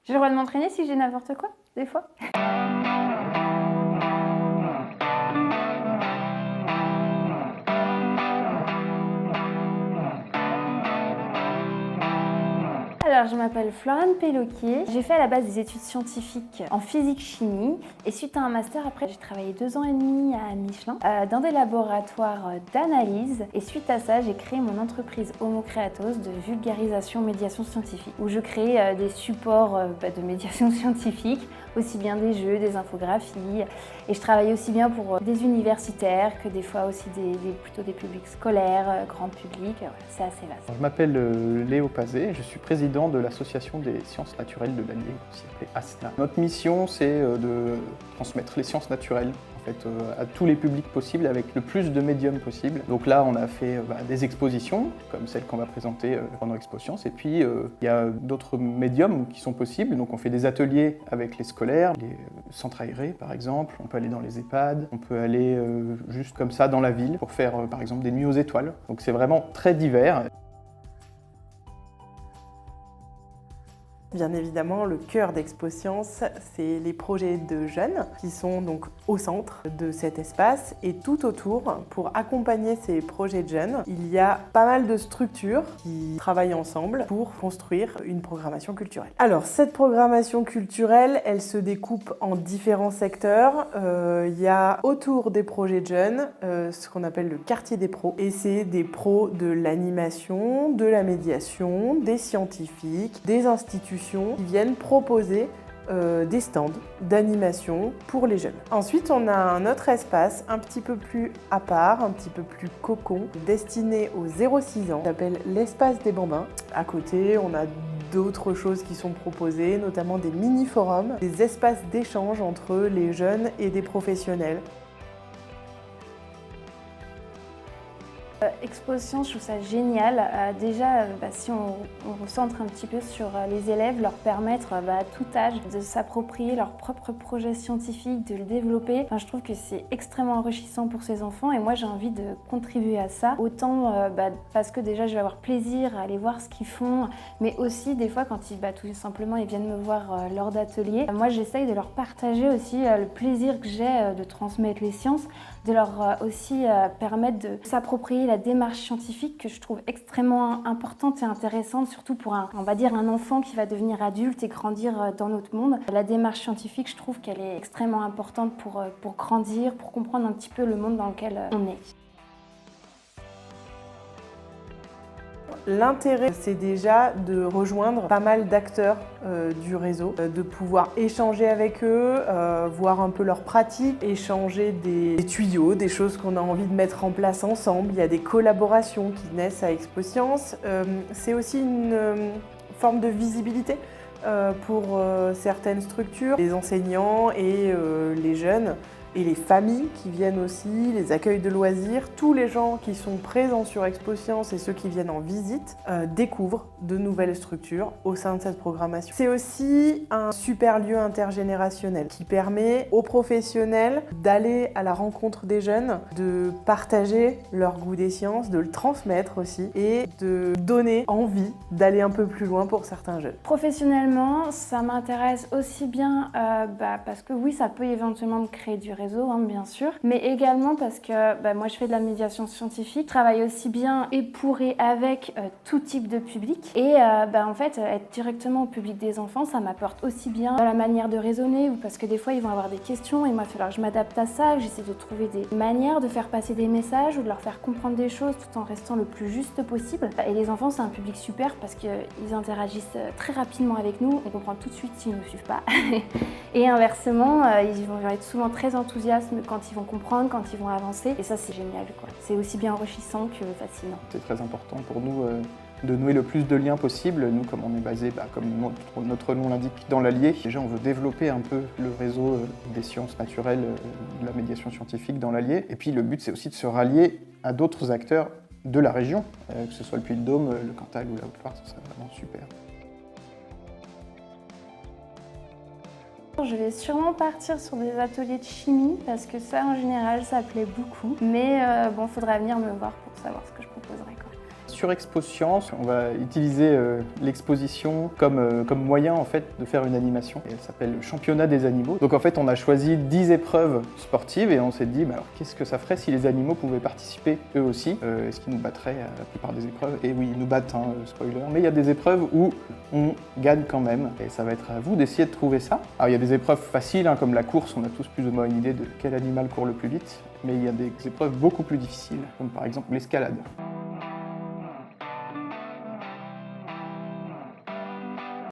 J'ai le droit de m'entraîner si j'ai n'importe quoi, des fois? Alors, je m'appelle Florane Péloquier. J'ai fait à la base des études scientifiques en physique-chimie et suite à un master, après, j'ai travaillé 2 ans et demi à Michelin dans des laboratoires d'analyse et suite à ça, j'ai créé mon entreprise Homo Creatos de vulgarisation médiation scientifique où je crée des supports de médiation scientifique, aussi bien des jeux, des infographies et je travaille aussi bien pour des universitaires que des fois aussi plutôt des publics scolaires, grand public, voilà, c'est assez vaste. Je m'appelle Léo Pazé, je suis président de l'Association des sciences naturelles de l'Allier, aussi appelée ASNA. Notre mission, c'est de transmettre les sciences naturelles à tous les publics possibles avec le plus de médiums possible. Donc là, on a fait des expositions, comme celle qu'on va présenter pendant Expo Science, et puis il y a d'autres médiums qui sont possibles. Donc on fait des ateliers avec les scolaires, les centres aérés par exemple, on peut aller dans les EHPAD, on peut aller juste comme ça dans la ville pour faire par exemple des nuits aux étoiles. Donc c'est vraiment très divers. Bien évidemment, le cœur d'Expo Science, c'est les projets de jeunes qui sont donc au centre de cet espace et tout autour, pour accompagner ces projets de jeunes, il y a pas mal de structures qui travaillent ensemble pour construire une programmation culturelle. Alors, cette programmation culturelle, elle se découpe en différents secteurs. Il y a autour des projets de jeunes ce qu'on appelle le quartier des pros et c'est des pros de l'animation, de la médiation, des scientifiques, des institutions qui viennent proposer des stands d'animation pour les jeunes. Ensuite, on a un autre espace un petit peu plus à part, un petit peu plus cocon, destiné aux 0-6 ans, qui s'appelle l'espace des bambins. À côté, on a d'autres choses qui sont proposées, notamment des mini-forums, des espaces d'échange entre les jeunes et des professionnels. Expo Science, je trouve ça génial. Déjà, si on recentre un petit peu sur les élèves, leur permettre à tout âge de s'approprier leur propre projet scientifique, de le développer. Enfin, je trouve que c'est extrêmement enrichissant pour ces enfants et moi j'ai envie de contribuer à ça. Autant parce que déjà je vais avoir plaisir à aller voir ce qu'ils font, mais aussi des fois quand ils, tout simplement ils viennent me voir lors d'ateliers, moi j'essaye de leur partager aussi le plaisir que j'ai de transmettre les sciences, de leur aussi permettre de s'approprier la démarche scientifique que je trouve extrêmement importante et intéressante, surtout pour on va dire un enfant qui va devenir adulte et grandir dans notre monde. La démarche scientifique, je trouve qu'elle est extrêmement importante pour grandir, pour comprendre un petit peu le monde dans lequel on est. L'intérêt, c'est déjà de rejoindre pas mal d'acteurs du réseau, de pouvoir échanger avec eux, voir un peu leurs pratiques, échanger des tuyaux, des choses qu'on a envie de mettre en place ensemble. Il y a des collaborations qui naissent à Expo Science. C'est aussi une forme de visibilité pour certaines structures, les enseignants et les jeunes. Et les familles qui viennent aussi, les accueils de loisirs, tous les gens qui sont présents sur Expo Science et ceux qui viennent en visite découvrent de nouvelles structures au sein de cette programmation. C'est aussi un super lieu intergénérationnel qui permet aux professionnels d'aller à la rencontre des jeunes, de partager leur goût des sciences, de le transmettre aussi et de donner envie d'aller un peu plus loin pour certains jeunes. Professionnellement, ça m'intéresse aussi bien parce que oui, ça peut éventuellement me créer du réseau, bien sûr, mais également parce que moi je fais de la médiation scientifique, je travaille aussi bien et pour et avec tout type de public et en fait être directement au public des enfants, ça m'apporte aussi bien dans la manière de raisonner ou parce que des fois ils vont avoir des questions et moi il va falloir que je m'adapte à ça, que j'essaie de trouver des manières de faire passer des messages ou de leur faire comprendre des choses tout en restant le plus juste possible. Et les enfants c'est un public super parce qu'ils interagissent très rapidement avec nous, on comprend tout de suite s'ils ne nous suivent pas et inversement ils vont être souvent très enthousiastes quand ils vont comprendre, quand ils vont avancer. Et ça, c'est génial, quoi. C'est aussi bien enrichissant que fascinant. C'est très important pour nous de nouer le plus de liens possible. Nous, comme on est basé, comme notre nom l'indique, dans l'Allier, déjà on veut développer un peu le réseau des sciences naturelles, de la médiation scientifique dans l'Allier. Et puis le but, c'est aussi de se rallier à d'autres acteurs de la région, que ce soit le Puy-de-Dôme, le Cantal ou la Haute-Loire, ce serait vraiment super. Je vais sûrement partir sur des ateliers de chimie parce que ça en général ça plaît beaucoup. Mais faudra venir me voir pour savoir ce que je proposerai, quoi. sur Expo Science, on va utiliser l'exposition comme moyen en fait de faire une animation. Et elle s'appelle le championnat des animaux. Donc en fait on a choisi 10 épreuves sportives et on s'est dit alors qu'est-ce que ça ferait si les animaux pouvaient participer eux aussi. Est-ce qu'ils nous battraient à la plupart des épreuves? Et oui, ils nous battent, spoiler, mais il y a des épreuves où on gagne quand même. Et ça va être à vous d'essayer de trouver ça. Alors il y a des épreuves faciles comme la course, on a tous plus ou moins une idée de quel animal court le plus vite. Mais il y a des épreuves beaucoup plus difficiles, comme par exemple l'escalade.